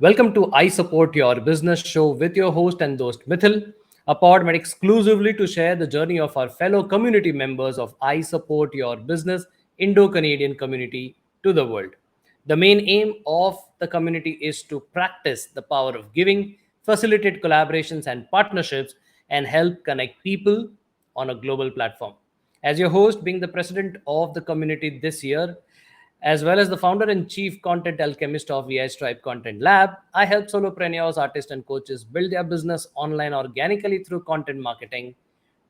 Welcome to I Support Your Business show with your host and host Mithil, a pod made exclusively to share the journey of our fellow community members of I Support Your Business Indo-Canadian community to the world. The main aim of the community is to practice the power of giving, facilitate collaborations and partnerships, and help connect people on a global platform. As your host, being the president of the community this year, as well as the founder and chief content alchemist of ISYB Content Lab, I help solopreneurs, artists, and coaches build their business online organically through content marketing.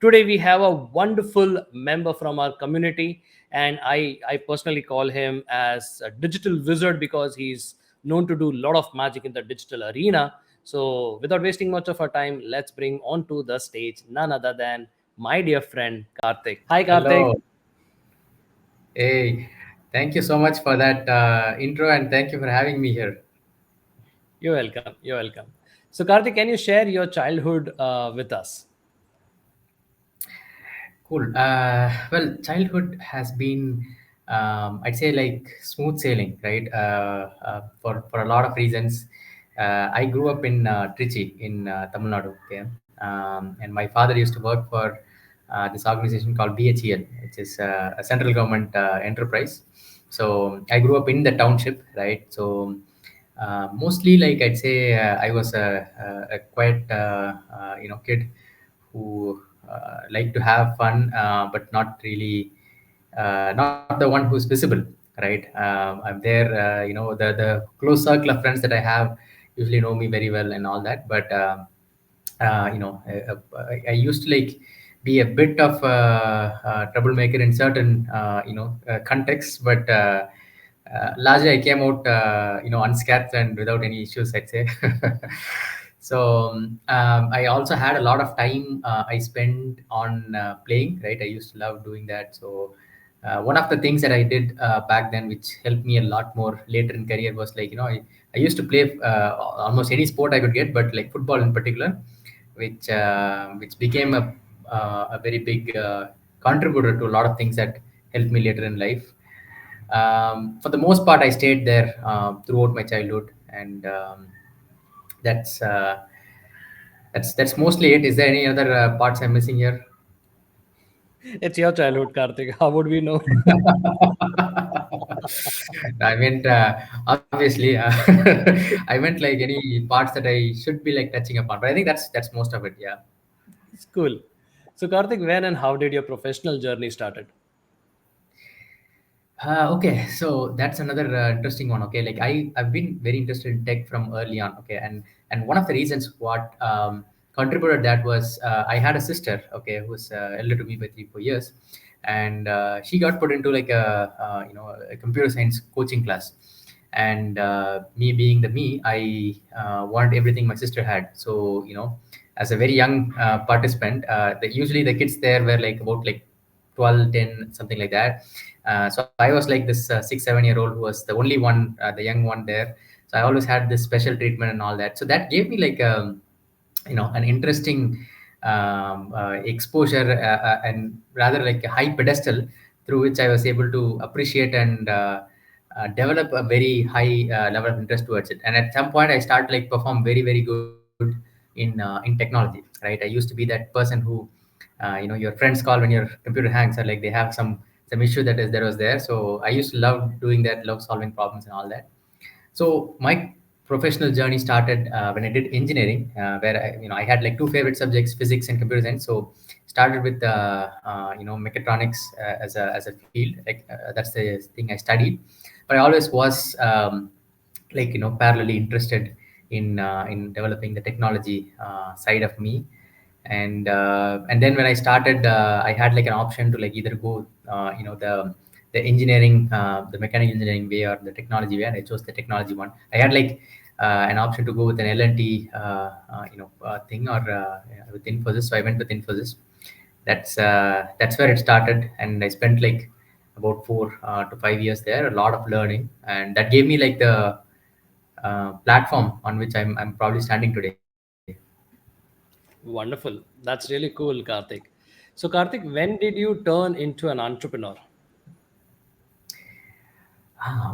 Today, we have a wonderful member from our community, and I personally call him as a digital wizard because he's known to do a lot of magic in the digital arena. So, without wasting much of our time, let's bring onto the stage none other than my dear friend Karthik. Hi, Karthik. Hello. Hey, thank you so much for that intro and thank you for having me here. You're welcome. You're welcome. So, Karthik, can you share your childhood with us? Cool. Well, childhood has been, I'd say, like smooth sailing, right? For a lot of reasons. I grew up in Trichy in Tamil Nadu, okay? And my father used to work for this organization called BHEL, which is a central government enterprise. So I grew up in the township, right? So mostly, like I'd say, I was a quite kid who like to have fun, but not really, not the one who's visible, right? I'm there, the close circle of friends that I have usually know me very well and all that, but I used to like be a bit of a troublemaker in certain contexts, but largely I came out unscathed and without any issues, I'd say. So I also had a lot of time I spent on playing, right? I used to love doing that. So one of the things that I did back then, which helped me a lot more later in career, was like I used to play almost any sport I could get, but like football in particular, which became a very big contributor to a lot of things that helped me later in life. For the most part, I stayed there throughout my childhood, and that's uh, that's mostly it. Is there any other parts I'm missing here? It's your childhood, Karthik. How would we know? I meant obviously. I meant like any parts that I should be like touching upon, but I think that's most of it. Yeah. It's cool. So, Karthik, when and how did your professional journey started? Okay, so that's another interesting one. Okay, like I've been very interested in tech from early on. Okay, and one of the reasons what contributed that was I had a sister. Okay, who was elder to me by 3 4 years, and she got put into like a computer science coaching class, and me being the me, I wanted everything my sister had. So as a very young participant, usually the kids there were like about like 12, 10, something like that. So I was like this 6 7 year old who was the only one, the young one there. So I always had this special treatment and all that. So that gave me like an interesting exposure, and rather like a high pedestal through which I was able to appreciate and develop a very high level of interest towards it. And at some point, I started like perform very very good in technology. Right, I used to be that person who your friends call when your computer hangs, or like they have some issue that was there. So I used to love doing that, love solving problems and all that. So my professional journey started when I did engineering, where I had like two favorite subjects, physics and computer science. So started with mechatronics as a field. Like that's the thing I studied, but I always was like parallelly interested in developing the technology side of me. And then when I started, I had like an option to like either go the engineering, the mechanical engineering way, or the technology way, and I chose the technology one. I had like an option to go with an L&T thing, or with Infosys, so I went with Infosys. That's where it started, and I spent like about 4 to 5 years there, a lot of learning, and that gave me like the platform on which I'm probably standing today. Wonderful. That's really cool, Karthik. So, Karthik, when did you turn into an entrepreneur?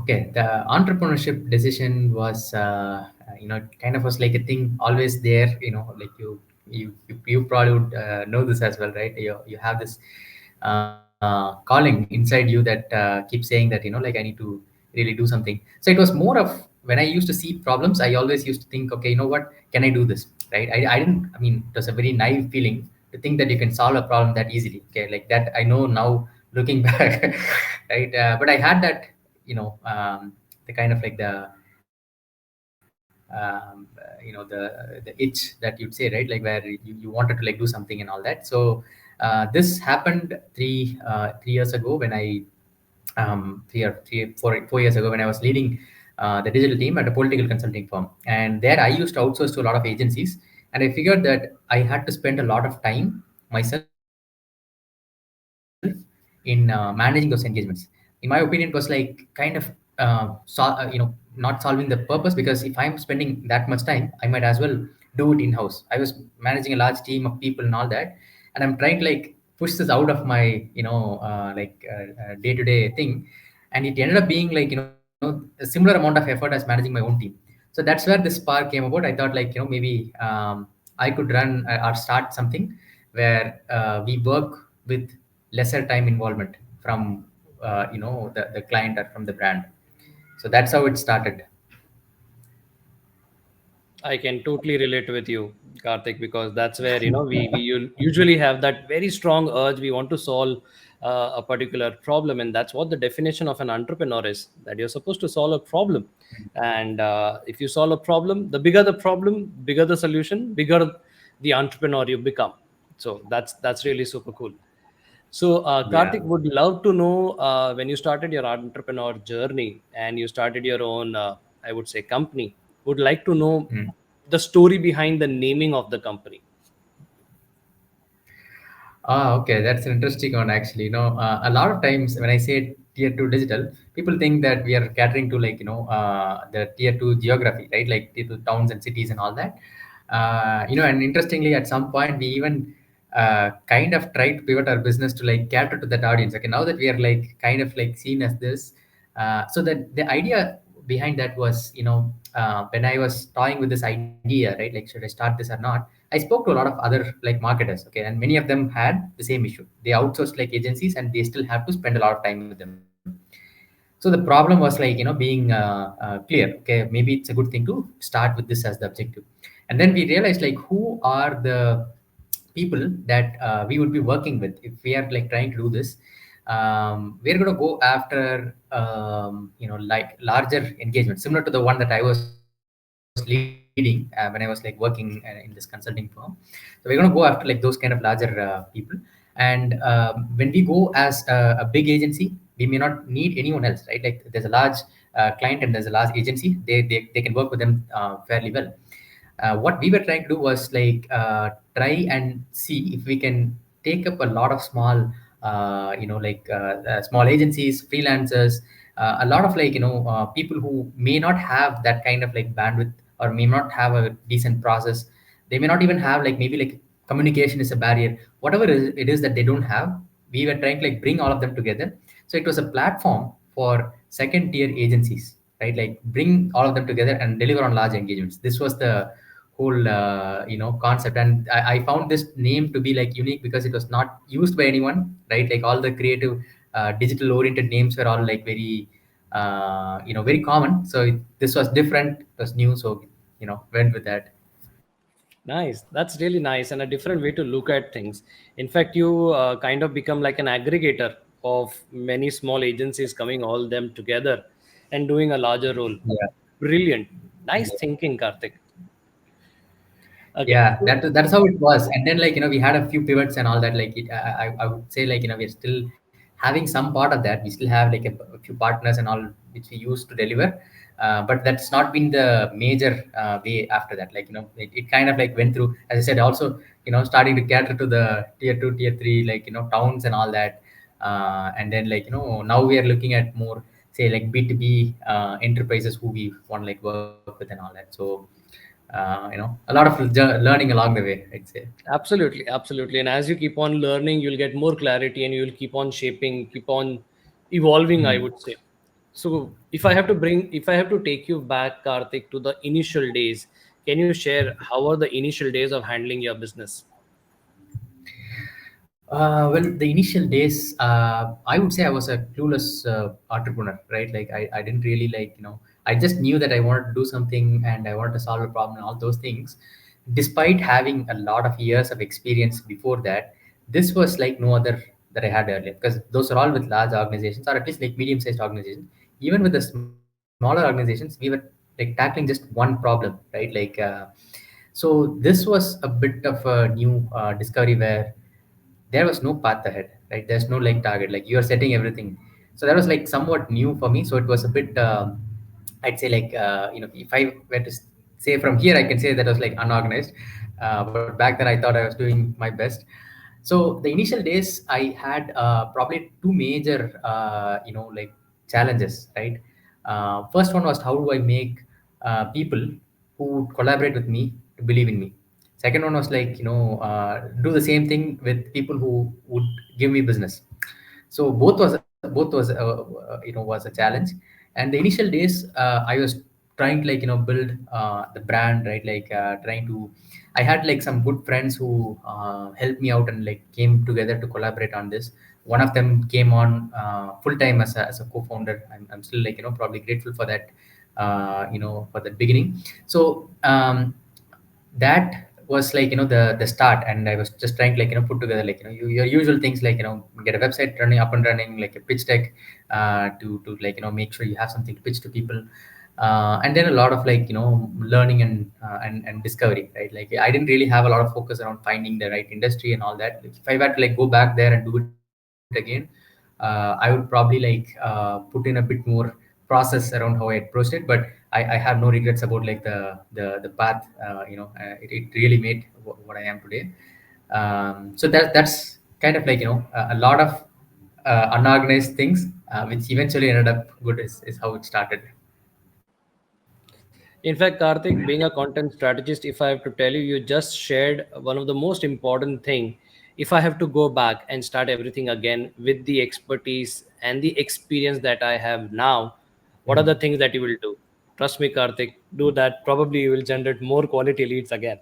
Okay. The entrepreneurship decision was, kind of was like a thing always there. Like you probably would know this as well, right? You have this calling inside you that keeps saying that like I need to really do something. So it was more of when I used to see problems, I always used to think, okay, you know what, can I do this, right? I didn't. I mean, it was a very naive feeling to think that you can solve a problem that easily. Okay, like that I know now looking back, right? But I had that, the kind of like the itch that you'd say, right? Like where you wanted to like do something and all that. So this happened 3 years ago when I 4 years ago when I was leading the digital team at a political consulting firm. And there I used to outsource to a lot of agencies. And I figured that I had to spend a lot of time myself in managing those engagements. In my opinion, it was like kind of not solving the purpose, because if I'm spending that much time, I might as well do it in house. I was managing a large team of people and all that, and I'm trying to like push this out of my day to day thing, and it ended up being like a similar amount of effort as managing my own team. So that's where this spark came about. I thought like maybe I could run or start something where we work with lesser time involvement from the client or from the brand. So that's how it started. I can totally relate with you, Karthik, because that's where we usually have that very strong urge. We want to solve a particular problem, and that's what the definition of an entrepreneur is. That you're supposed to solve a problem, and if you solve a problem, the problem, bigger the solution, bigger the entrepreneur you become. So that's really super cool. So, Yeah. Karthik, would love to know when you started your entrepreneur journey and you started your own, I would say, company. Would like to know Hmm. the story behind the naming of the company. Okay, that's an interesting one actually. A lot of times when I say tier two digital, people think that we are catering to like the tier two geography, right? Like tier two towns and cities and all that. And interestingly, at some point we even kind of tried to pivot our business to like cater to that audience. Okay, now that we are like kind of like seen as this, so that the idea behind that was, when I was toying with this idea, right? Like, should I start this or not? I spoke to a lot of other like marketers, okay, and many of them had the same issue. They outsourced like agencies, and they still have to spend a lot of time with them. So the problem was like being clear. Okay, maybe it's a good thing to start with this as the objective, and then we realized like who are the people that we would be working with if we are like trying to do this. We're going to go after like larger engagement similar to the one that I was leading when I was like working in this consulting firm. So we're going to go after like those kind of larger people. And when we go as a big agency, we may not need anyone else, right? Like there's a large client and there's a large agency. They can work with them fairly well. What we were trying to do was like try and see if we can take up a lot of small small agencies, freelancers, a lot of like people who may not have that kind of like bandwidth, or may not have a decent process. They may not even have like maybe like communication is a barrier, whatever it is that they don't have. We were trying to like bring all of them together. So it was a platform for second tier agencies, right? Like bring all of them together and deliver on large engagements. This was the whole concept. And I found this name to be like unique because it was not used by anyone, right? Like all the creative digital oriented names were all like very very common. So this was different, it was new, so went with that. Nice. That's really nice and a different way to look at things. In fact, you kind of become like an aggregator of many small agencies coming all them together and doing a larger role. Yeah. Brilliant. Nice thinking, Karthik. Okay. Yeah, that's how it was. And then like we had a few pivots and all that. Like I would say like we're still having some part of that. We still have like a few partners and all which we use to deliver. But that's not been the major way after that. Like it kind of like went through, as I said, also starting to cater to the tier two, tier three, like towns and all that. And then like now we are looking at more say like B2B enterprises who we want to like work with and all that. So a lot of learning along the way, I'd say. Absolutely, absolutely. And as you keep on learning, you'll get more clarity and you'll keep on shaping, keep on evolving, I Hmm. would say. So if I have to take you back, Karthik, to the initial days, can you share how were the initial days of handling your business? Well, the initial days, I would say I was a clueless entrepreneur, right? Like I didn't really I just knew that I wanted to do something and I wanted to solve a problem and all those things. Despite having a lot of years of experience before that, this was like no other that I had earlier, because those are all with large organizations or at least like medium-sized organizations. Even with the smaller organizations, we were like tackling just one problem, right? So this was a bit of a new discovery where there was no path ahead, right? There's no like target, like you're setting everything. So that was like somewhat new for me. So it was a bit, I'd say like, if I were to say from here, I can say that was like unorganized. But back then I thought I was doing my best. So the initial days I had probably two major, like challenges, right? First one was how do I make people who would collaborate with me to believe in me. Second one was like, do the same thing with people who would give me business. So both was a challenge. And the initial days, I was trying to build the brand, right? Trying to, I had like some good friends who helped me out and like came together to collaborate on this. One of them came on full time as a co-founder. I'm still like probably grateful for that, for the beginning. So that was like the start, and I was just trying to put together your usual things, get a website running up and running, like a pitch deck, to make sure you have something to pitch to people, and then a lot of learning and discovery, right? Like I didn't really have a lot of focus around finding the right industry and all that. Like, if I were to like go back there and do it again, I would probably put in a bit more process around how I approached it. But I have no regrets about like the path. It really made what I am today. So that's kind of like a lot of unorganized things, which eventually ended up good, is how it started. In fact, Karthik, being a content strategist, if I have to tell you, you just shared one of the most important thing. If I have to go back and start everything again with the expertise and the experience that I have now, what are the things that you will do? Trust me, Karthik, do that. Probably you will generate more quality leads again.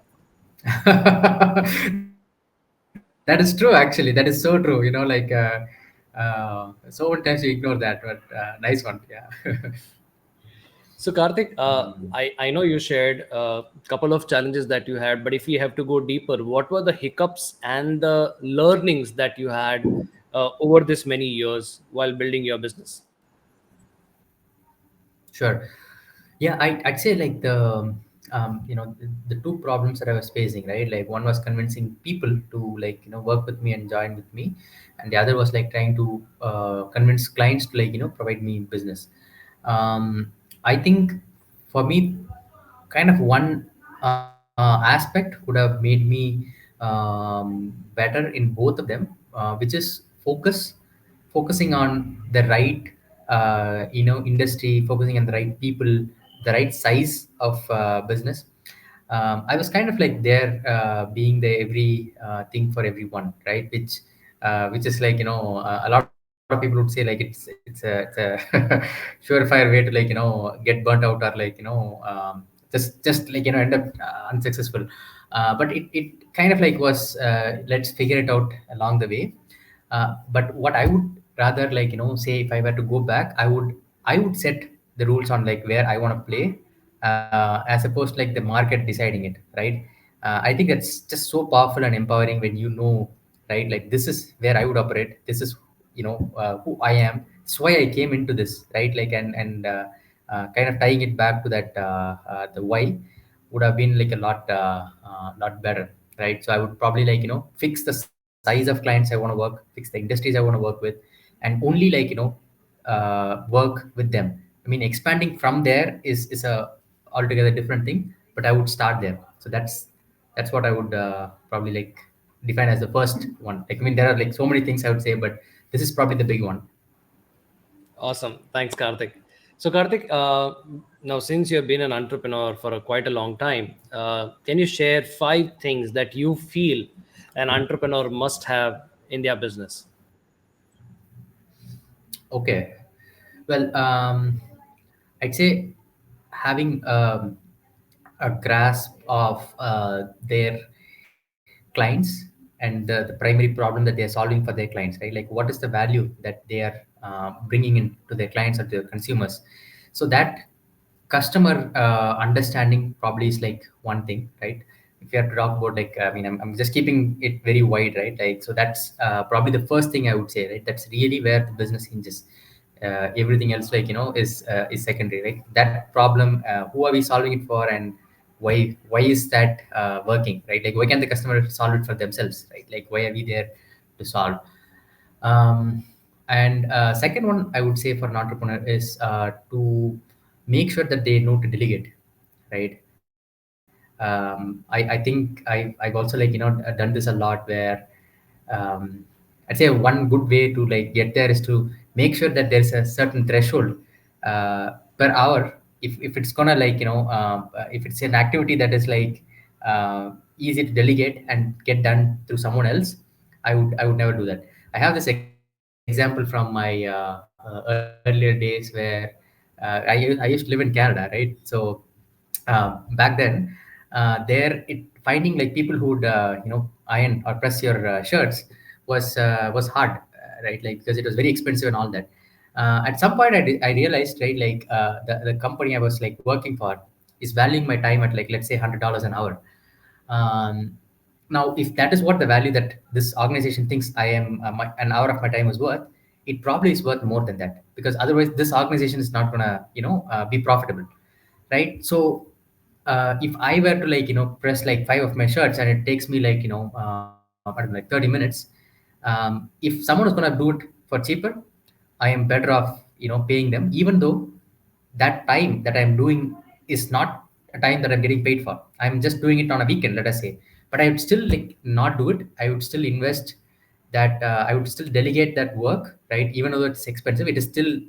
That is true, actually. That is so true. So many times you ignore that, but nice one. Yeah. So, Karthik, Mm. I know you shared a couple of challenges that you had, but if we have to go deeper, what were the hiccups and the learnings that you had over this many years while building your business? Sure. Yeah, I'd say like the two problems that I was facing, right? Like one was convincing people to work with me and join with me, and the other was like trying to convince clients to provide me business. I think for me, kind of one aspect would have made me better in both of them, which is focusing on the right industry, focusing on the right people, the right size of business. I was kind of like there, being the every thing for everyone, right? Which is like a lot of people would say like it's a surefire way to get burnt out, or just end up unsuccessful. But it kind of like was, let's figure it out along the way. But what I would rather say, if I were to go back, I would set the rules on like where I want to play, as opposed to like the market deciding it, right? I think that's just so powerful and empowering when you know, right? Like this is where I would operate. This is who I am. That's why I came into this, right? Like and kind of tying it back to that, the why would have been like a lot better, right? So I would probably fix the size of clients I want to work, fix the industries I want to work with, and only work with them. I mean, expanding from there is a altogether different thing, but I would start there. So that's what I would probably like define as the first one. Like, I mean, there are like so many things I would say, but this is probably the big one. Awesome. Thanks, Karthik. So, Karthik, now since you have been an entrepreneur for quite a long time, can you share 5 things that you feel an entrepreneur must have in their business? Okay. Well, I'd say having a grasp of their clients and the primary problem that they are solving for their clients, right? Like, what is the value that they are bringing in to their clients or their consumers? So that customer understanding probably is like one thing, right? If you have to talk about, like, I mean, I'm just keeping it very wide, right? Like, so that's probably the first thing I would say, right? That's really where the business hinges. Everything else, like, is secondary, right? That problem, who are we solving it for, and why is that working, right? Like, why can't the customer solve it for themselves, right? Like, why are we there to solve? um, and second one I would say for an entrepreneur is to make sure that they know to delegate, right? I think I've also, like, done this a lot, where um, I'd say one good way to, like, get there is to make sure that there's a certain threshold per hour. If it's gonna, like, if it's an activity that is, like, easy to delegate and get done through someone else, I would never do that. I have this example from my earlier days, where I used to live in Canada, right? So back then, there it finding, like, people who would iron or press your shirts was hard, right? Like, because it was very expensive and all that. At some point, I realized, right, like, the company I was, like, working for is valuing my time at, like, let's say $100 an hour. um, Now, if that is what the value that this organization thinks I am, an hour of my time is worth, it probably is worth more than that, because otherwise this organization is not gonna, be profitable, right? So if I were to, like, press like five of my shirts, and it takes me, like, I don't know, like 30 minutes, if someone is gonna do it for cheaper, I am better off, paying them, even though that time that I'm doing is not a time that I'm getting paid for. I'm just doing it on a weekend, let us say. But I would still, like, not do it. I would still invest that. I would still delegate that work, right? Even though it's expensive, it is still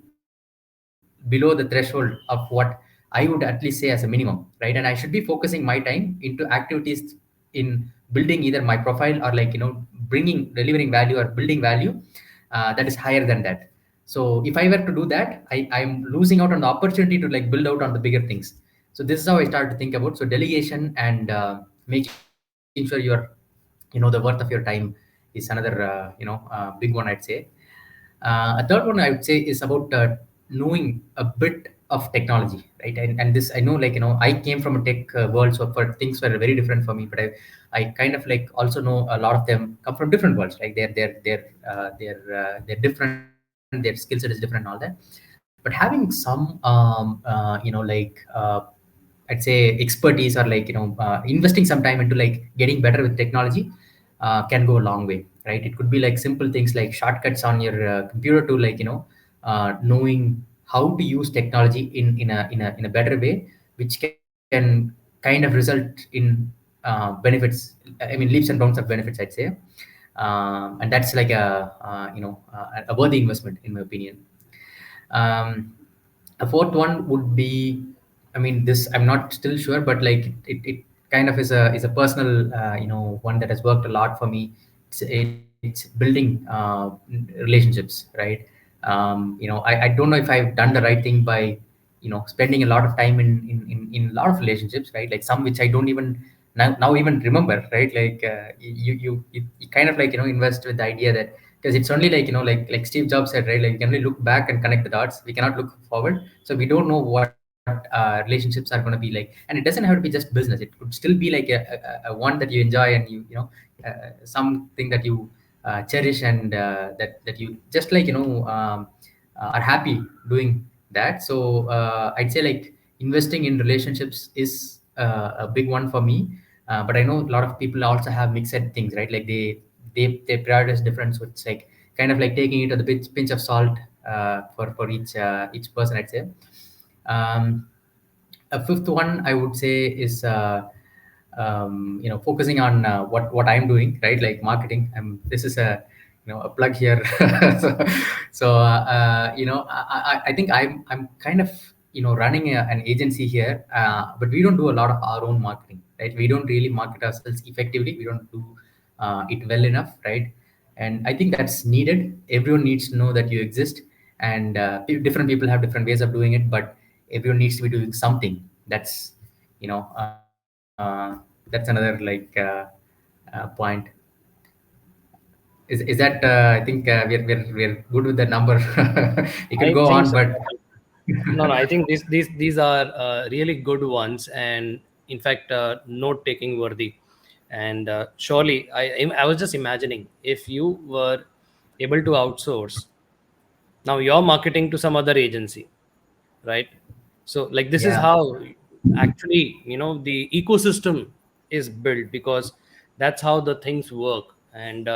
below the threshold of what I would at least say as a minimum, right? And I should be focusing my time into activities in building either my profile, or, like, delivering value or building value that is higher than that. So if I were to do that, I'm losing out on the opportunity to, like, build out on the bigger things. So this is how I started to think about. So delegation, and making sure the worth of your time is another big one, I'd say. A third one I would say is about knowing a bit of technology, right? And this, I know, like, I came from a tech world, so for things were very different for me. But I kind of, like, also know a lot of them come from different worlds, like they're different, their skill set is different and all that. But having some I'd say expertise, or, like, investing some time into, like, getting better with technology can go a long way, right? It could be like simple things like shortcuts on your computer, to, like, knowing how to use technology in a better way, which can kind of result in benefits. I mean, leaps and bounds of benefits, I'd say. And that's like a worthy investment, in my opinion. um, a fourth one would be, I mean, this I'm not still sure, but, like, it kind of is a personal one that has worked a lot for me. It's building relationships, right? I don't know if I've done the right thing by, spending a lot of time in a lot of relationships, right? Like, some which I don't even now even remember, right? Like, you kind of, like, invest with the idea that, because it's only, like, like Steve Jobs said, right? Like, we can only look back and connect the dots, we cannot look forward. So we don't know what relationships are going to be like. And it doesn't have to be just business, it could still be like a one that you enjoy, and something that you cherish, and that you just, like, are happy doing that. So I'd say, like, investing in relationships is a big one for me. But I know a lot of people also have mixed things, right? Like, they prioritize different. So it's like kind of like taking it with a pinch of salt for each person, I'd say. um, a fifth one I would say is focusing on what I'm doing, right? Like marketing. This is a plug here. I think I'm kind of running an agency here, but we don't do a lot of our own marketing, right? We don't really market ourselves effectively. We don't do it well enough, right? And I think that's needed. Everyone needs to know that you exist. and different people have different ways of doing it, but everyone needs to be doing something. That's, you know, that's another like point. Is that I think we're good with the number. You can I go think on, so. but No, no, I think these are really good ones, and in fact, note taking worthy. And surely, I was just imagining if you were able to outsource now you're marketing to some other agency, right? So like this is yeah, how actually the ecosystem is built, because that's how the things work. And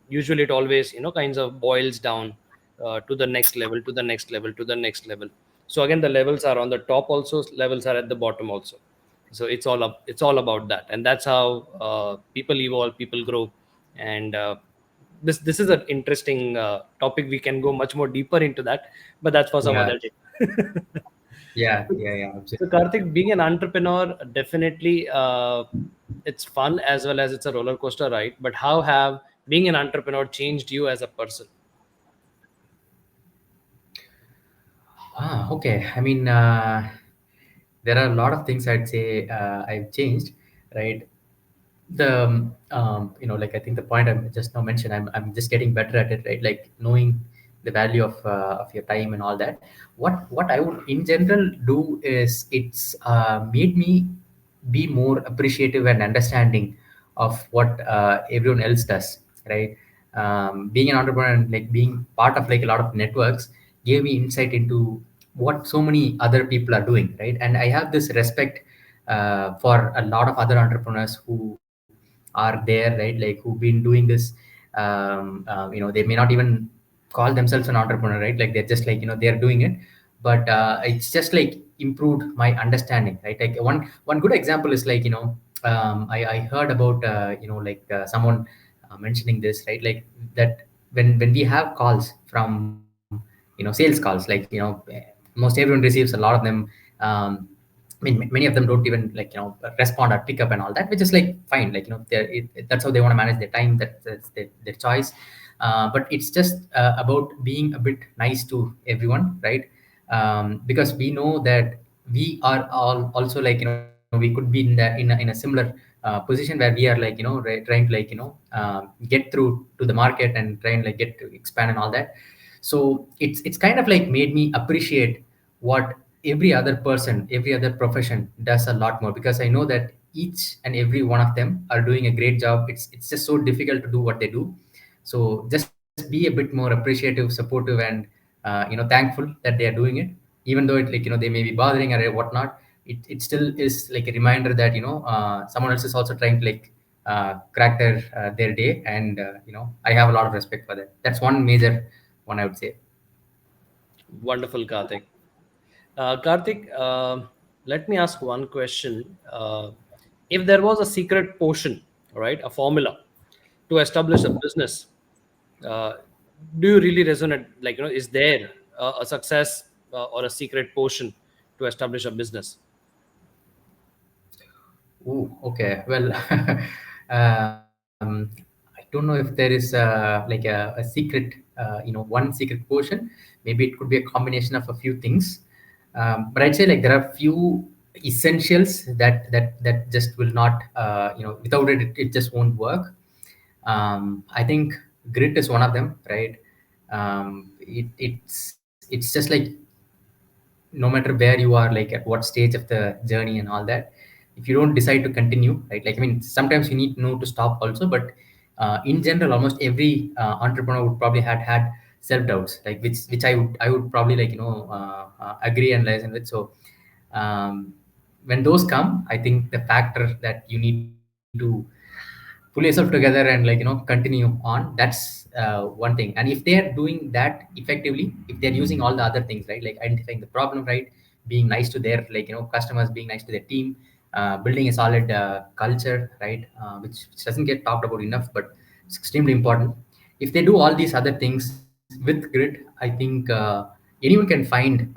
usually it always kinds of boils down to the next level, to the next level, to the next level. So again, the levels are on the top also, levels are at the bottom also. So it's all about that, and that's how people evolve, people grow. And this is an interesting topic. We can go much more deeper into that, but that's for some yeah, other day. yeah, So absolutely. Karthik, being an entrepreneur, definitely it's fun as well as it's a roller coaster ride. But how have being an entrepreneur changed you as a person? Okay. I mean, there are a lot of things I'd say I've changed, right? Like I think the point I just now mentioned, I'm just getting better at it, right? Like knowing the value of your time and all that. What I would in general do is it's made me be more appreciative and understanding of what everyone else does, right? Being an entrepreneur and like being part of like a lot of networks gave me insight into what so many other people are doing, right? And I have this respect for a lot of other entrepreneurs who are there, right? Like who've been doing this. They may not even call themselves an entrepreneur, right? Like they're just like they're doing it, but it's just like improved my understanding, right? Like one good example is like I heard about someone mentioning this, right? Like that when we have calls from sales calls, like most everyone receives a lot of them. um, I mean, many of them don't even like respond or pick up and all that, which is like fine. Like that's how they want to manage their time. That's their choice. But it's just about being a bit nice to everyone, right? Because we know that we are all also like we could be in a similar position where we are like trying to like get through to the market and try and like get to expand and all that. So it's kind of like made me appreciate what every other person, every other profession does a lot more, because I know that each and every one of them are doing a great job. It's just so difficult to do what they do. So just be a bit more appreciative, supportive, and thankful that they are doing it, even though it like they may be bothering or whatnot. It still is like a reminder that someone else is also trying to like crack their day, and I have a lot of respect for that. That's one major one I would say. Wonderful, Karthik. Karthik, let me ask one question. If there was a secret potion, right, a formula to establish a business, uh, do you really resonate? Like, is there a success or a secret potion to establish a business? Ooh, okay. Well, um, I don't know if there is like a secret, one secret portion. Maybe it could be a combination of a few things. But I'd say like there are few essentials that just will not, without it just won't work. I think grit is one of them, right? It's just like no matter where you are, like at what stage of the journey and all that, if you don't decide to continue, right? Like I mean, sometimes you need to know to stop also, but in general, almost every entrepreneur would probably had self doubts, like which I would probably like agree and liaison with. So um, when those come, I think the factor that you need to pull yourself together and like continue on, that's one thing. And if they're doing that effectively, if they're using all the other things, right, like identifying the problem, right, being nice to their like customers, being nice to their team, building a solid culture, right, which doesn't get talked about enough, but it's extremely important. If they do all these other things with grit, I think anyone can find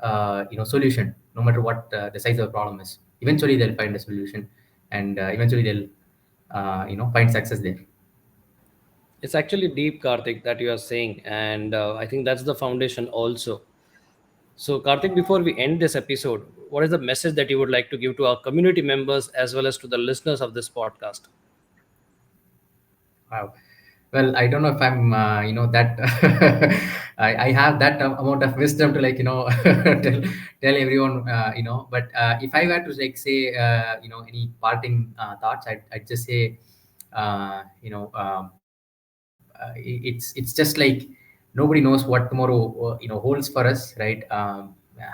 solution, no matter what the size of the problem is. Eventually they'll find a solution, and eventually they'll find success there. It's actually deep, Karthik, that you are saying, and I think that's the foundation also. So, Karthik, before we end this episode, what is the message that you would like to give to our community members as well as to the listeners of this podcast? Wow. Well, I don't know if I'm, that I have that amount of wisdom to, like, tell everyone, But if I were to, like, say, any parting thoughts, I'd just say, it's just like nobody knows what tomorrow holds for us, right?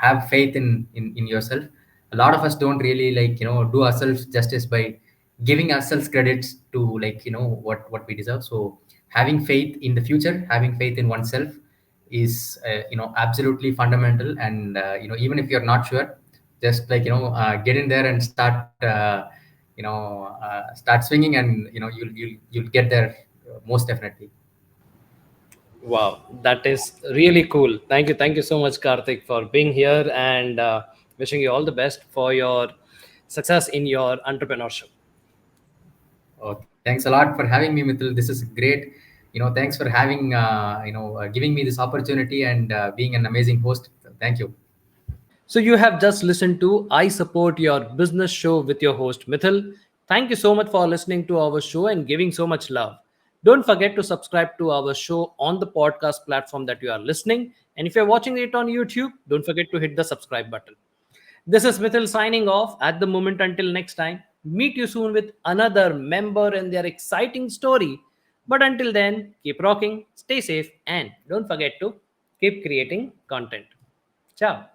Have faith in yourself. A lot of us don't really, like, do ourselves justice by giving ourselves credits to, like, what we deserve. So having faith in the future, having faith in oneself is, absolutely fundamental. And even if you're not sure, just, like, get in there and start swinging, and you'll get there, most definitely. Wow, that is really cool. Thank you. Thank you so much, Karthik, for being here, and wishing you all the best for your success in your entrepreneurship. Oh, thanks a lot for having me, Mithil. This is great. Thanks for having, giving me this opportunity, and being an amazing host. Thank you. So, you have just listened to I Support Your Business show with your host, Mithil. Thank you so much for listening to our show and giving so much love. Don't forget to subscribe to our show on the podcast platform that you are listening. And if you're watching it on YouTube, don't forget to hit the subscribe button. This is Mithil signing off at the moment. Until next time, meet you soon with another member and their exciting story. But until then, keep rocking, stay safe, and don't forget to keep creating content. Ciao.